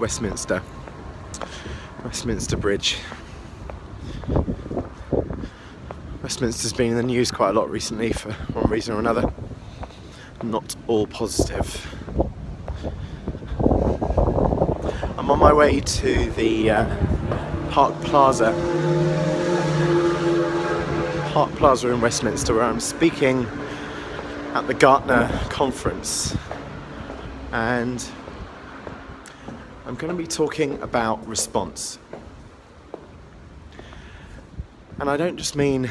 Westminster Bridge. Westminster's been in the news quite a lot recently for one reason or another. Not all positive. I'm on my way to the Park Plaza in Westminster, where I'm speaking at the Gartner conference, and I'm going to be talking about response. And I don't just mean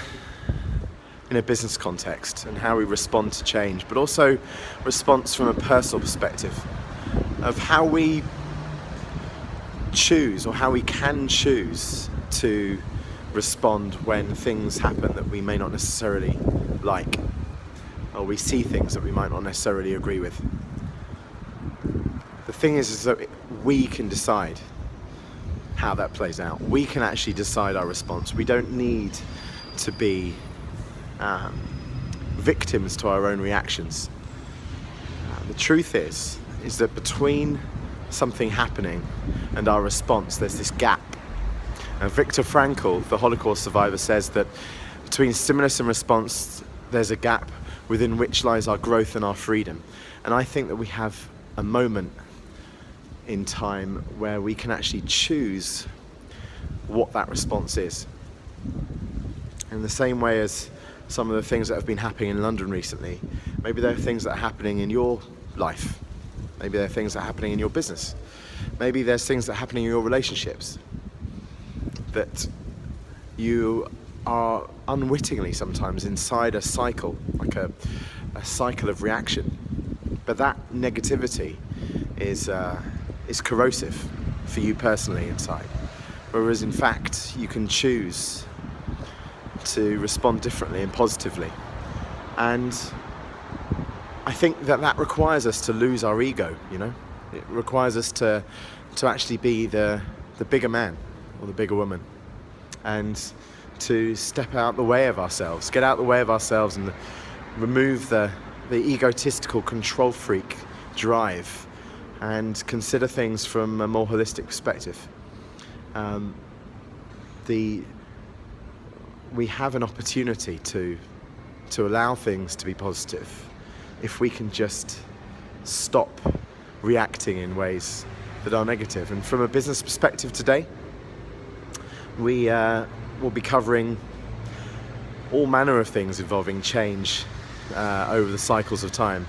in a business context and how we respond to change, but also response from a personal perspective of how we choose, or how we can choose to respond when things happen that we may not necessarily like, or we see things that we might not necessarily agree with. The thing is that we can decide how that plays out. We can actually decide our response. We don't need to be victims to our own reactions. The truth is that between something happening and our response, there's this gap. Viktor Frankl, the Holocaust survivor, says that between stimulus and response, there's a gap within which lies our growth and our freedom. And I think that we have a moment in time where we can actually choose what that response is. In the same way as some of the things that have been happening in London recently, maybe there are things that are happening in your life. Maybe there are things that are happening in your business. Maybe there's things that are happening in your relationships that you are unwittingly sometimes inside a cycle, like a cycle of reaction. But that negativity is corrosive for you personally inside. Whereas in fact, you can choose to respond differently and positively. And I think that requires us to lose our ego, you know? It requires us to actually be the bigger man or the bigger woman, and to step out the way of ourselves, get out the way of ourselves, and remove the egotistical control freak drive, and consider things from a more holistic perspective. We have an opportunity to allow things to be positive if we can just stop reacting in ways that are negative. And from a business perspective today, we will be covering all manner of things involving change over the cycles of time.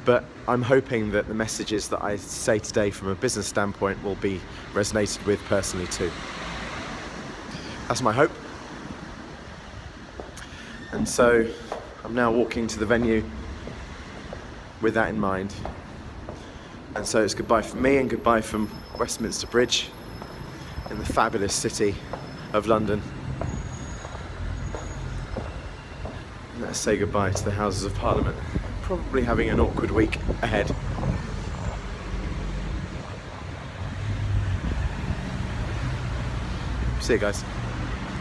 But I'm hoping that the messages that I say today from a business standpoint will be resonated with personally too. That's my hope. And so I'm now walking to the venue with that in mind. And so it's goodbye from me and goodbye from Westminster Bridge in the fabulous city of London. And let's say goodbye to the Houses of Parliament. Probably having an awkward week ahead. See you guys.